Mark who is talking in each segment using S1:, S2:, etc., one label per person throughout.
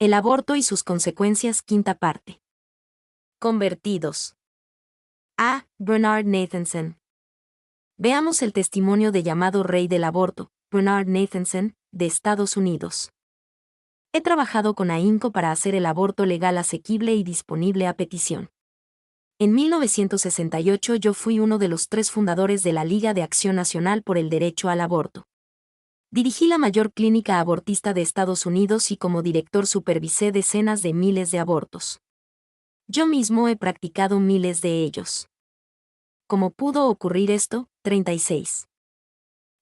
S1: El aborto y sus consecuencias, quinta parte. Convertidos. A. Bernard Nathanson. Veamos el testimonio de llamado rey del aborto, Bernard Nathanson, de Estados Unidos. He trabajado con ahínco para hacer el aborto legal asequible y disponible a petición. En 1968 yo fui uno de los 3 fundadores de la Liga de Acción Nacional por el Derecho al Aborto. Dirigí la mayor clínica abortista de Estados Unidos y como director supervisé decenas de miles de abortos. Yo mismo he practicado miles de ellos. ¿Cómo pudo ocurrir esto? 36.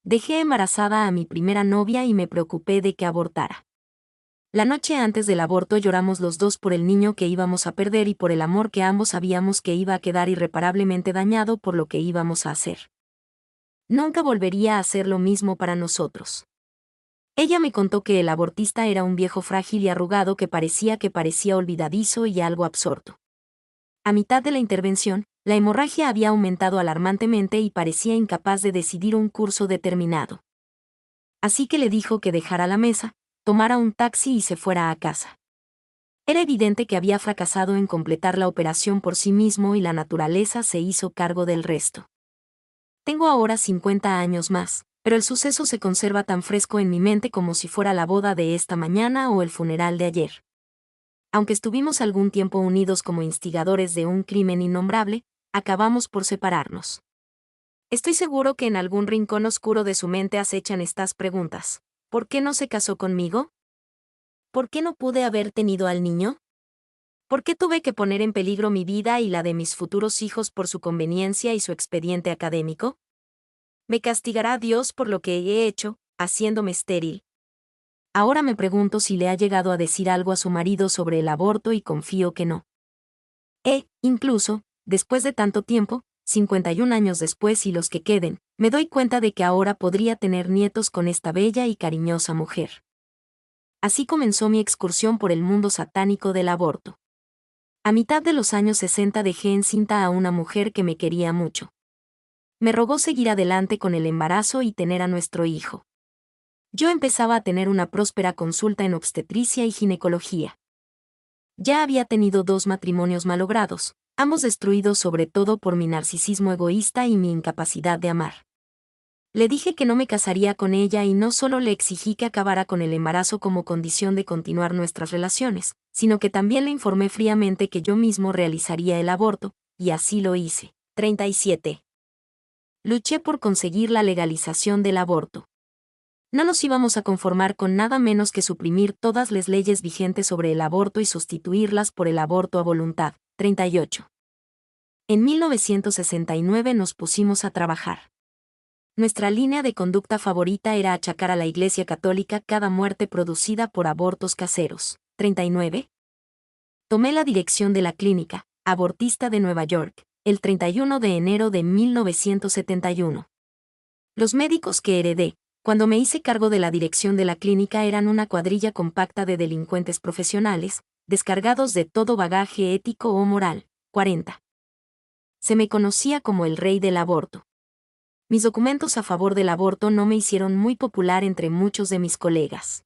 S1: Dejé embarazada a mi primera novia y me preocupé de que abortara. La noche antes del aborto lloramos los dos por el niño que íbamos a perder y por el amor que ambos sabíamos que iba a quedar irreparablemente dañado por lo que íbamos a hacer. Nunca volvería a hacer lo mismo para nosotros. Ella me contó que el abortista era un viejo frágil y arrugado que parecía olvidadizo y algo absorto. A mitad de la intervención, la hemorragia había aumentado alarmantemente y parecía incapaz de decidir un curso determinado. Así que le dijo que dejara la mesa, tomara un taxi y se fuera a casa. Era evidente que había fracasado en completar la operación por sí mismo y la naturaleza se hizo cargo del resto. Tengo ahora 50 años más, pero el suceso se conserva tan fresco en mi mente como si fuera la boda de esta mañana o el funeral de ayer. Aunque estuvimos algún tiempo unidos como instigadores de un crimen innombrable, acabamos por separarnos. Estoy seguro que en algún rincón oscuro de su mente acechan estas preguntas. ¿Por qué no se casó conmigo? ¿Por qué no pude haber tenido al niño? ¿Por qué tuve que poner en peligro mi vida y la de mis futuros hijos por su conveniencia y su expediente académico? ¿Me castigará Dios por lo que he hecho, haciéndome estéril? Ahora me pregunto si le ha llegado a decir algo a su marido sobre el aborto y confío que no. Incluso, después de tanto tiempo, 51 años después y los que queden, me doy cuenta de que ahora podría tener nietos con esta bella y cariñosa mujer. Así comenzó mi excursión por el mundo satánico del aborto. A mitad de los años 60 dejé encinta a una mujer que me quería mucho. Me rogó seguir adelante con el embarazo y tener a nuestro hijo. Yo empezaba a tener una próspera consulta en obstetricia y ginecología. Ya había tenido 2 matrimonios malogrados, ambos destruidos sobre todo por mi narcisismo egoísta y mi incapacidad de amar. Le dije que no me casaría con ella y no solo le exigí que acabara con el embarazo como condición de continuar nuestras relaciones, sino que también le informé fríamente que yo mismo realizaría el aborto, y así lo hice. 37. Luché por conseguir la legalización del aborto. No nos íbamos a conformar con nada menos que suprimir todas las leyes vigentes sobre el aborto y sustituirlas por el aborto a voluntad. 38. En 1969 nos pusimos a trabajar. Nuestra línea de conducta favorita era achacar a la Iglesia Católica cada muerte producida por abortos caseros. 39. Tomé la dirección de la clínica abortista de Nueva York, el 31 de enero de 1971. Los médicos que heredé, cuando me hice cargo de la dirección de la clínica eran una cuadrilla compacta de delincuentes profesionales, descargados de todo bagaje ético o moral. 40. Se me conocía como el rey del aborto. Mis documentos a favor del aborto no me hicieron muy popular entre muchos de mis colegas.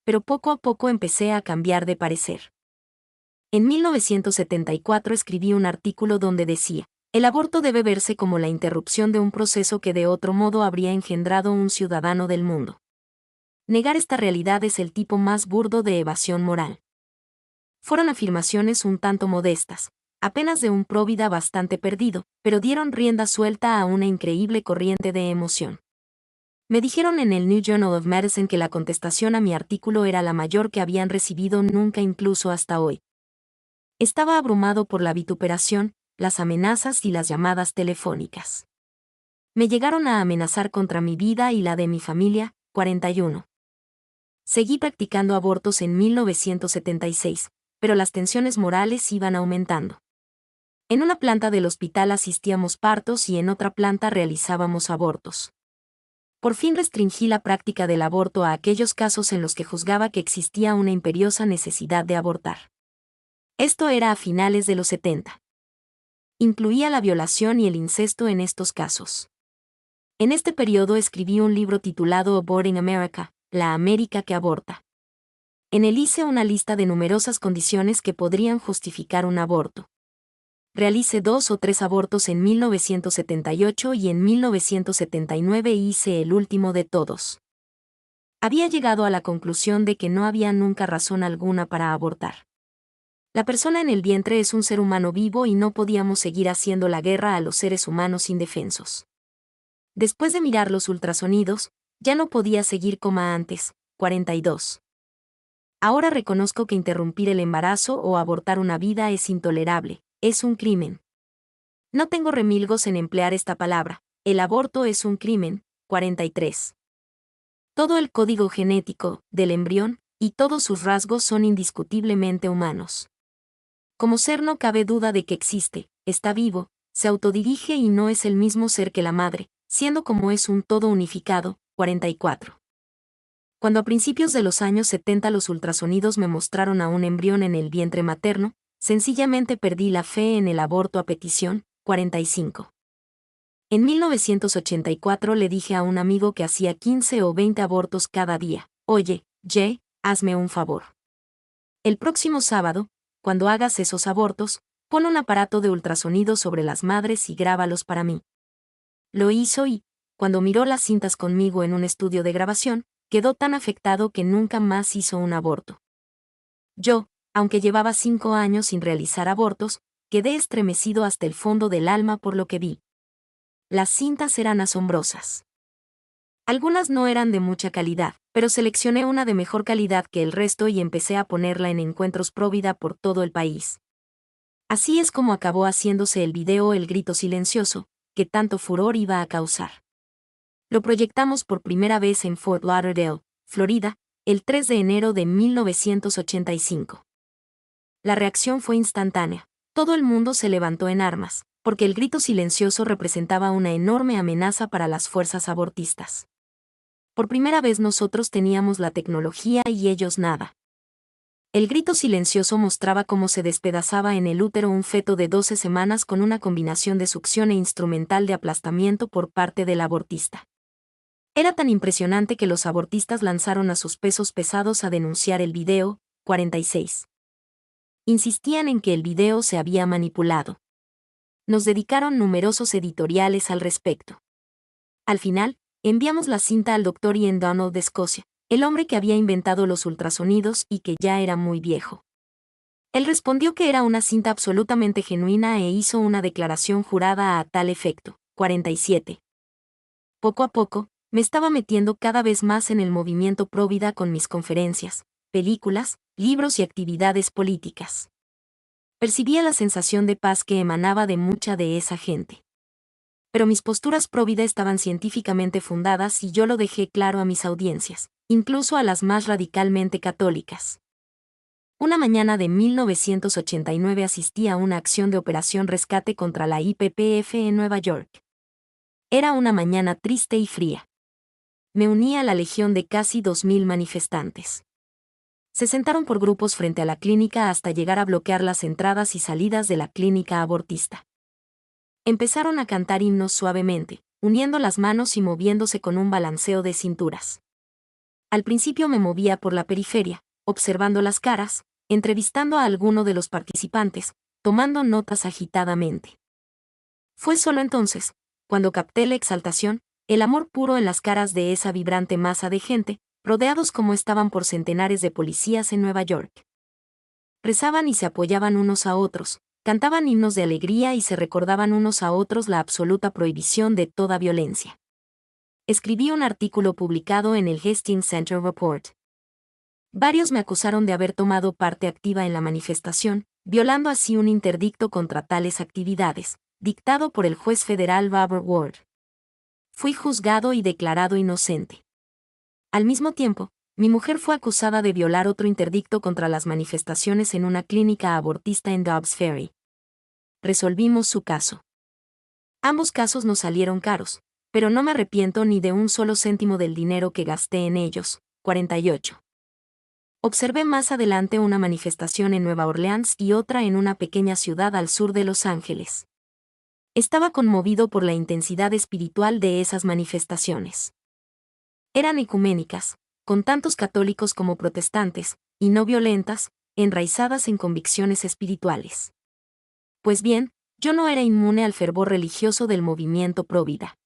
S1: Pero poco a poco empecé a cambiar de parecer. En 1974 escribí un artículo donde decía, el aborto debe verse como la interrupción de un proceso que de otro modo habría engendrado un ciudadano del mundo. Negar esta realidad es el tipo más burdo de evasión moral. Fueron afirmaciones un tanto modestas, apenas de un próvida bastante perdido, pero dieron rienda suelta a una increíble corriente de emoción. Me dijeron en el New Journal of Medicine que la contestación a mi artículo era la mayor que habían recibido nunca incluso hasta hoy. Estaba abrumado por la vituperación, las amenazas y las llamadas telefónicas. Me llegaron a amenazar contra mi vida y la de mi familia. 41. Seguí practicando abortos en 1976, pero las tensiones morales iban aumentando. En una planta del hospital asistíamos partos y en otra planta realizábamos abortos. Por fin restringí la práctica del aborto a aquellos casos en los que juzgaba que existía una imperiosa necesidad de abortar. Esto era a finales de los 70. Incluía la violación y el incesto en estos casos. En este periodo escribí un libro titulado Aborting America, la América que aborta. En él hice una lista de numerosas condiciones que podrían justificar un aborto. Realicé 2 o 3 abortos en 1978 y en 1979 hice el último de todos. Había llegado a la conclusión de que no había nunca razón alguna para abortar. La persona en el vientre es un ser humano vivo y no podíamos seguir haciendo la guerra a los seres humanos indefensos. Después de mirar los ultrasonidos, ya no podía seguir como antes. 42. Ahora reconozco que interrumpir el embarazo o abortar una vida es intolerable, es un crimen. No tengo remilgos en emplear esta palabra, el aborto es un crimen. 43. Todo el código genético del embrión y todos sus rasgos son indiscutiblemente humanos. Como ser no cabe duda de que existe, está vivo, se autodirige y no es el mismo ser que la madre, siendo como es un todo unificado. 44. Cuando a principios de los años 70 los ultrasonidos me mostraron a un embrión en el vientre materno, sencillamente perdí la fe en el aborto a petición. 45. En 1984 le dije a un amigo que hacía 15 o 20 abortos cada día: oye, Jay, hazme un favor. El próximo sábado, cuando hagas esos abortos, pon un aparato de ultrasonido sobre las madres y grábalos para mí. Lo hizo y, cuando miró las cintas conmigo en un estudio de grabación, quedó tan afectado que nunca más hizo un aborto. Yo, aunque llevaba 5 años sin realizar abortos, quedé estremecido hasta el fondo del alma por lo que vi. Las cintas eran asombrosas. Algunas no eran de mucha calidad, pero seleccioné una de mejor calidad que el resto y empecé a ponerla en encuentros pro vida por todo el país. Así es como acabó haciéndose el video El grito silencioso, que tanto furor iba a causar. Lo proyectamos por primera vez en Fort Lauderdale, Florida, el 3 de enero de 1985. La reacción fue instantánea. Todo el mundo se levantó en armas, porque el grito silencioso representaba una enorme amenaza para las fuerzas abortistas. Por primera vez nosotros teníamos la tecnología y ellos nada. El grito silencioso mostraba cómo se despedazaba en el útero un feto de 12 semanas con una combinación de succión e instrumental de aplastamiento por parte del abortista. Era tan impresionante que los abortistas lanzaron a sus pesos pesados a denunciar el video. 46. Insistían en que el video se había manipulado. Nos dedicaron numerosos editoriales al respecto. Al final, enviamos la cinta al Dr. Ian Donald de Escocia, el hombre que había inventado los ultrasonidos y que ya era muy viejo. Él respondió que era una cinta absolutamente genuina e hizo una declaración jurada a tal efecto. 47. Poco a poco, me estaba metiendo cada vez más en el movimiento pro vida con mis conferencias, películas, libros y actividades políticas. Percibía la sensación de paz que emanaba de mucha de esa gente. Pero mis posturas pro vida estaban científicamente fundadas y yo lo dejé claro a mis audiencias, incluso a las más radicalmente católicas. Una mañana de 1989 asistí a una acción de operación rescate contra la IPPF en Nueva York. Era una mañana triste y fría. Me uní a la legión de casi 2.000 manifestantes. Se sentaron por grupos frente a la clínica hasta llegar a bloquear las entradas y salidas de la clínica abortista. Empezaron a cantar himnos suavemente, uniendo las manos y moviéndose con un balanceo de cinturas. Al principio me movía por la periferia, observando las caras, entrevistando a alguno de los participantes, tomando notas agitadamente. Fue solo entonces, cuando capté la exaltación, el amor puro en las caras de esa vibrante masa de gente, rodeados como estaban por centenares de policías en Nueva York. Rezaban y se apoyaban unos a otros, cantaban himnos de alegría y se recordaban unos a otros la absoluta prohibición de toda violencia. Escribí un artículo publicado en el Hastings Center Report. Varios me acusaron de haber tomado parte activa en la manifestación, violando así un interdicto contra tales actividades, dictado por el juez federal Robert Ward. Fui juzgado y declarado inocente. Al mismo tiempo, mi mujer fue acusada de violar otro interdicto contra las manifestaciones en una clínica abortista en Dobbs Ferry. Resolvimos su caso. Ambos casos nos salieron caros, pero no me arrepiento ni de un solo céntimo del dinero que gasté en ellos. 48. Observé más adelante una manifestación en Nueva Orleans y otra en una pequeña ciudad al sur de Los Ángeles. Estaba conmovido por la intensidad espiritual de esas manifestaciones. Eran ecuménicas, con tantos católicos como protestantes, y no violentas, enraizadas en convicciones espirituales. Pues bien, yo no era inmune al fervor religioso del movimiento Provida.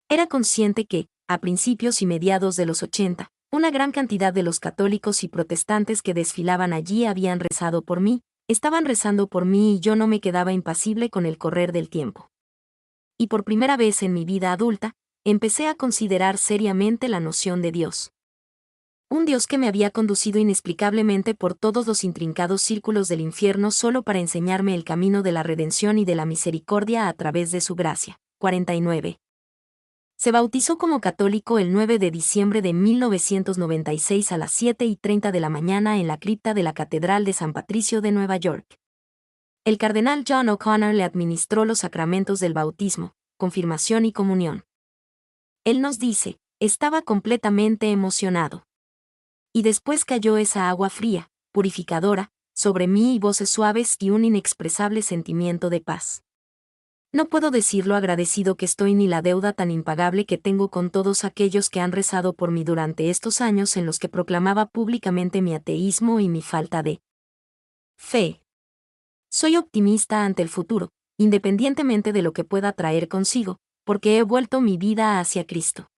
S1: Era consciente que, a principios y mediados de los 80, una gran cantidad de los católicos y protestantes que desfilaban allí habían rezado por mí, estaban rezando por mí y yo no me quedaba impasible con el correr del tiempo. Y por primera vez en mi vida adulta, empecé a considerar seriamente la noción de Dios. Un Dios que me había conducido inexplicablemente por todos los intrincados círculos del infierno solo para enseñarme el camino de la redención y de la misericordia a través de su gracia. 49. Se bautizó como católico el 9 de diciembre de 1996 a las 7:30 de la mañana en la cripta de la Catedral de San Patricio de Nueva York. El cardenal John O'Connor le administró los sacramentos del bautismo, confirmación y comunión. Él nos dice, estaba completamente emocionado. Y después cayó esa agua fría, purificadora, sobre mí y voces suaves y un inexpresable sentimiento de paz. No puedo decir lo agradecido que estoy ni la deuda tan impagable que tengo con todos aquellos que han rezado por mí durante estos años en los que proclamaba públicamente mi ateísmo y mi falta de fe. Soy optimista ante el futuro, independientemente de lo que pueda traer consigo, porque he vuelto mi vida hacia Cristo.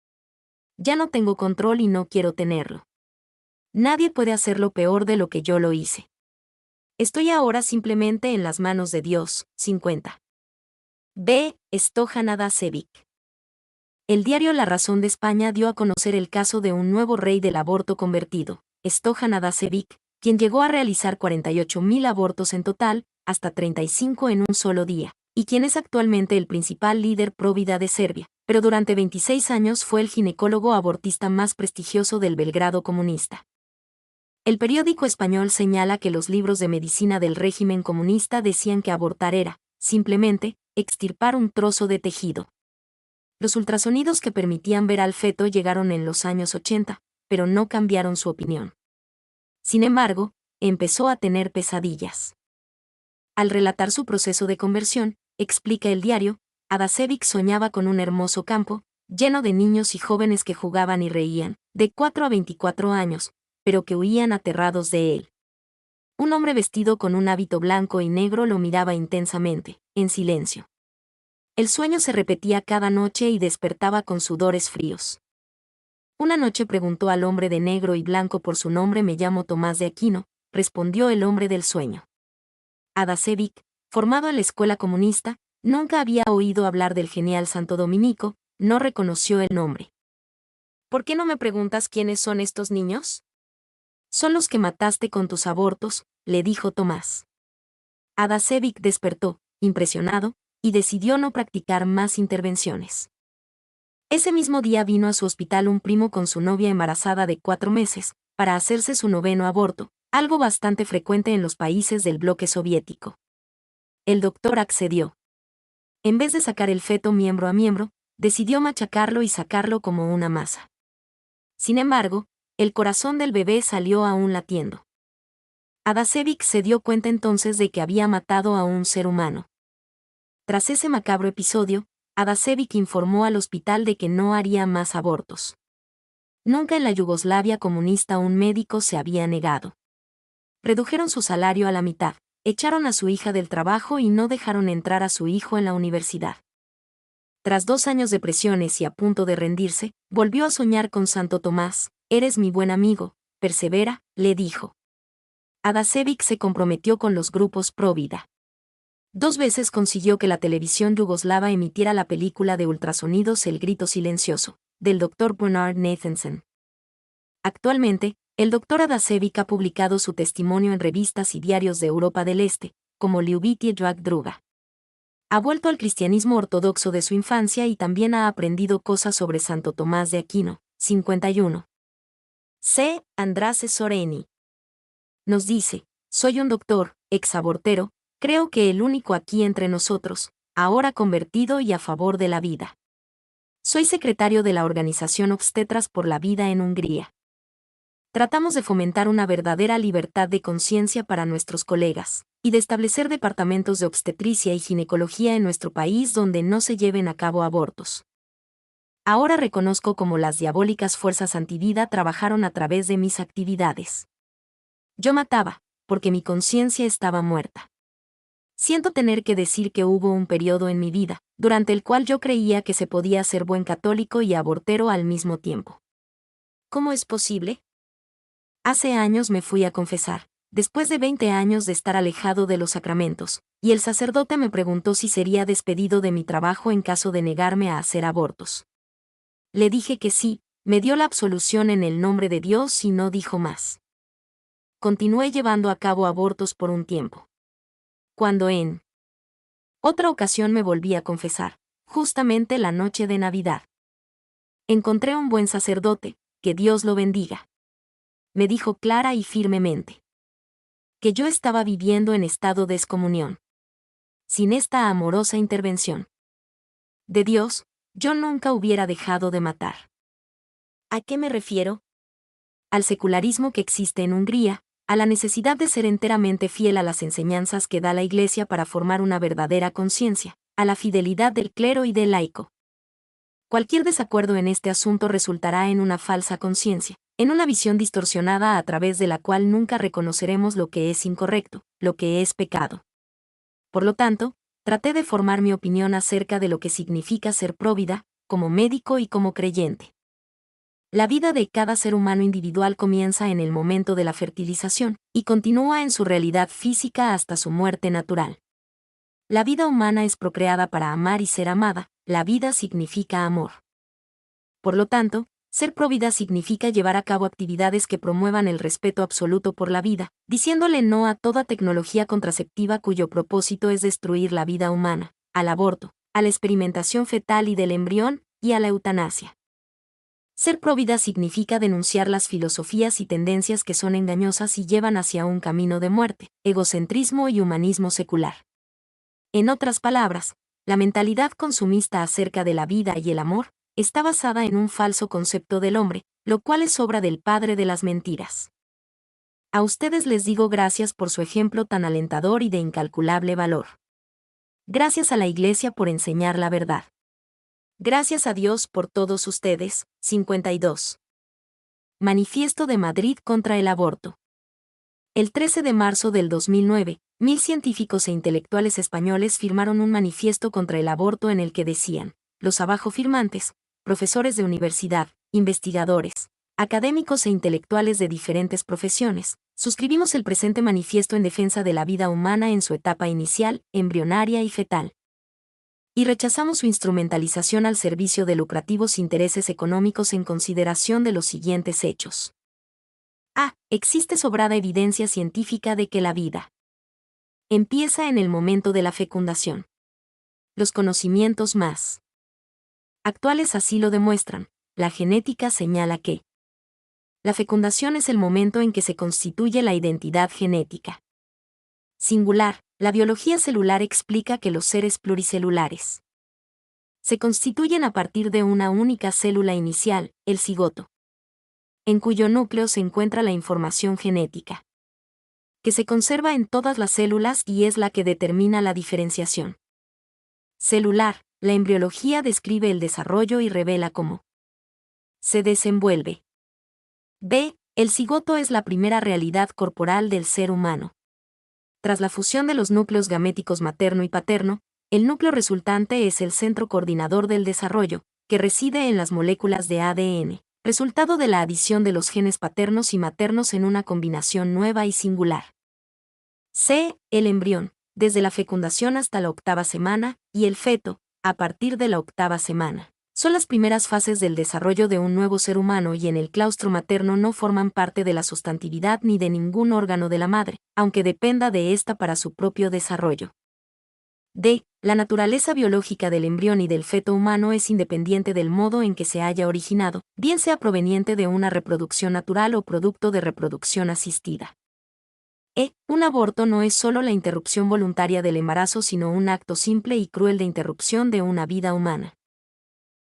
S1: Ya no tengo control y no quiero tenerlo. Nadie puede hacerlo peor de lo que yo lo hice. Estoy ahora simplemente en las manos de Dios. 50. B. Stojan Adašević. El diario La Razón de España dio a conocer el caso de un nuevo rey del aborto convertido, Stojan Adašević, quien llegó a realizar 48.000 abortos en total, hasta 35 en un solo día, y quien es actualmente el principal líder pro-vida de Serbia, pero durante 26 años fue el ginecólogo abortista más prestigioso del Belgrado comunista. El periódico español señala que los libros de medicina del régimen comunista decían que abortar era, simplemente, extirpar un trozo de tejido. Los ultrasonidos que permitían ver al feto llegaron en los años 80, pero no cambiaron su opinión. Sin embargo, empezó a tener pesadillas. Al relatar su proceso de conversión, explica el diario, Adašević soñaba con un hermoso campo, lleno de niños y jóvenes que jugaban y reían, de 4 a 24 años, pero que huían aterrados de él. Un hombre vestido con un hábito blanco y negro lo miraba intensamente, en silencio. El sueño se repetía cada noche y despertaba con sudores fríos. Una noche preguntó al hombre de negro y blanco por su nombre. Me llamo Tomás de Aquino, respondió el hombre del sueño. Adašević, formado en la escuela comunista, nunca había oído hablar del genial Santo Dominico, no reconoció el nombre. ¿Por qué no me preguntas quiénes son estos niños? Son los que mataste con tus abortos, le dijo Tomás. Adašević despertó, impresionado, y decidió no practicar más intervenciones. Ese mismo día vino a su hospital un primo con su novia embarazada de 4 meses, para hacerse su 9º aborto, algo bastante frecuente en los países del bloque soviético. El doctor accedió. En vez de sacar el feto miembro a miembro, decidió machacarlo y sacarlo como una masa. Sin embargo, el corazón del bebé salió aún latiendo. Adašević se dio cuenta entonces de que había matado a un ser humano. Tras ese macabro episodio, Adašević informó al hospital de que no haría más abortos. Nunca en la Yugoslavia comunista un médico se había negado. Redujeron su salario a la mitad, echaron a su hija del trabajo y no dejaron entrar a su hijo en la universidad. Tras 2 años de presiones y a punto de rendirse, volvió a soñar con Santo Tomás. Eres mi buen amigo, persevera, le dijo. Adašević se comprometió con los grupos pro-vida. 2 veces consiguió que la televisión yugoslava emitiera la película de ultrasonidos El grito silencioso, del Dr. Bernard Nathanson. Actualmente, el Dr. Adašević ha publicado su testimonio en revistas y diarios de Europa del Este, como Ljubitelj drugog druga. Ha vuelto al cristianismo ortodoxo de su infancia y también ha aprendido cosas sobre Santo Tomás de Aquino. 51. C. Andrase Soreni. Nos dice, soy un doctor, exabortero, creo que el único aquí entre nosotros, ahora convertido y a favor de la vida. Soy secretario de la Organización Obstetras por la Vida en Hungría. Tratamos de fomentar una verdadera libertad de conciencia para nuestros colegas, y de establecer departamentos de obstetricia y ginecología en nuestro país donde no se lleven a cabo abortos. Ahora reconozco cómo las diabólicas fuerzas antivida trabajaron a través de mis actividades. Yo mataba, porque mi conciencia estaba muerta. Siento tener que decir que hubo un periodo en mi vida, durante el cual yo creía que se podía ser buen católico y abortero al mismo tiempo. ¿Cómo es posible? Hace años me fui a confesar, después de 20 años de estar alejado de los sacramentos, y el sacerdote me preguntó si sería despedido de mi trabajo en caso de negarme a hacer abortos. Le dije que sí, me dio la absolución en el nombre de Dios y no dijo más. Continué llevando a cabo abortos por un tiempo. Cuando en otra ocasión me volví a confesar, justamente la noche de Navidad. Encontré un buen sacerdote, que Dios lo bendiga. Me dijo clara y firmemente que yo estaba viviendo en estado de excomunión. Sin esta amorosa intervención de Dios, yo nunca hubiera dejado de matar. ¿A qué me refiero? Al secularismo que existe en Hungría, a la necesidad de ser enteramente fiel a las enseñanzas que da la Iglesia para formar una verdadera conciencia, a la fidelidad del clero y del laico. Cualquier desacuerdo en este asunto resultará en una falsa conciencia, en una visión distorsionada a través de la cual nunca reconoceremos lo que es incorrecto, lo que es pecado. Por lo tanto, traté de formar mi opinión acerca de lo que significa ser próvida, como médico y como creyente. La vida de cada ser humano individual comienza en el momento de la fertilización, y continúa en su realidad física hasta su muerte natural. La vida humana es procreada para amar y ser amada, la vida significa amor. Por lo tanto, ser provida significa llevar a cabo actividades que promuevan el respeto absoluto por la vida, diciéndole no a toda tecnología contraceptiva cuyo propósito es destruir la vida humana, al aborto, a la experimentación fetal y del embrión, y a la eutanasia. Ser provida significa denunciar las filosofías y tendencias que son engañosas y llevan hacia un camino de muerte, egocentrismo y humanismo secular. En otras palabras, la mentalidad consumista acerca de la vida y el amor está basada en un falso concepto del hombre, lo cual es obra del padre de las mentiras. A ustedes les digo gracias por su ejemplo tan alentador y de incalculable valor. Gracias a la Iglesia por enseñar la verdad. Gracias a Dios por todos ustedes. 52. Manifiesto de Madrid contra el aborto. El 13 de marzo del 2009, 1000 científicos e intelectuales españoles firmaron un manifiesto contra el aborto en el que decían: los abajo firmantes, profesores de universidad, investigadores, académicos e intelectuales de diferentes profesiones, suscribimos el presente manifiesto en defensa de la vida humana en su etapa inicial, embrionaria y fetal. Y rechazamos su instrumentalización al servicio de lucrativos intereses económicos en consideración de los siguientes hechos. A. Existe sobrada evidencia científica de que la vida empieza en el momento de la fecundación. Los conocimientos más actuales así lo demuestran. La genética señala que la fecundación es el momento en que se constituye la identidad genética. Singular, la biología celular explica que los seres pluricelulares se constituyen a partir de una única célula inicial, el cigoto, en cuyo núcleo se encuentra la información genética, que se conserva en todas las células y es la que determina la diferenciación celular. La embriología describe el desarrollo y revela cómo se desenvuelve. B. El cigoto es la primera realidad corporal del ser humano. Tras la fusión de los núcleos gaméticos materno y paterno, el núcleo resultante es el centro coordinador del desarrollo, que reside en las moléculas de ADN, resultado de la adición de los genes paternos y maternos en una combinación nueva y singular. C. El embrión, desde la fecundación hasta la 8ª semana, y el feto, a partir de la 8ª semana. Son las primeras fases del desarrollo de un nuevo ser humano y en el claustro materno no forman parte de la sustantividad ni de ningún órgano de la madre, aunque dependa de ésta para su propio desarrollo. D. La naturaleza biológica del embrión y del feto humano es independiente del modo en que se haya originado, bien sea proveniente de una reproducción natural o producto de reproducción asistida. E. Un aborto no es solo la interrupción voluntaria del embarazo sino un acto simple y cruel de interrupción de una vida humana.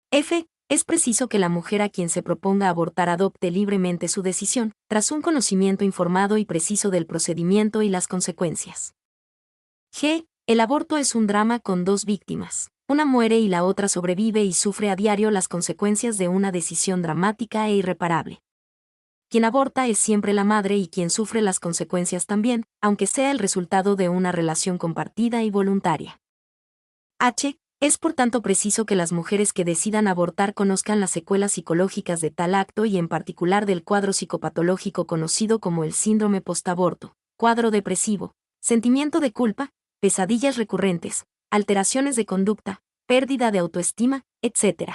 S1: F. Es preciso que la mujer a quien se proponga abortar adopte libremente su decisión, tras un conocimiento informado y preciso del procedimiento y las consecuencias. G. El aborto es un drama con dos víctimas. Una muere y la otra sobrevive y sufre a diario las consecuencias de una decisión dramática e irreparable. Quien aborta es siempre la madre y quien sufre las consecuencias también, aunque sea el resultado de una relación compartida y voluntaria. H. Es por tanto preciso que las mujeres que decidan abortar conozcan las secuelas psicológicas de tal acto y en particular del cuadro psicopatológico conocido como el síndrome postaborto, cuadro depresivo, sentimiento de culpa, pesadillas recurrentes, alteraciones de conducta, pérdida de autoestima, etc.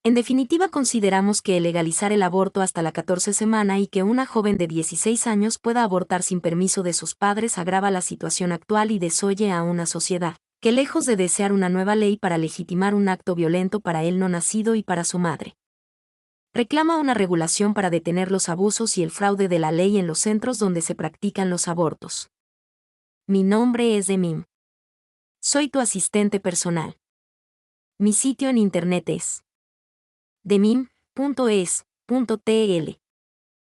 S1: En definitiva, consideramos que el legalizar el aborto hasta la 14 semana y que una joven de 16 años pueda abortar sin permiso de sus padres agrava la situación actual y desoye a una sociedad que, lejos de desear una nueva ley para legitimar un acto violento para él no nacido y para su madre, reclama una regulación para detener los abusos y el fraude de la ley en los centros donde se practican los abortos. Mi nombre es Demim. Soy tu asistente personal. Mi sitio en internet es demim.es.tl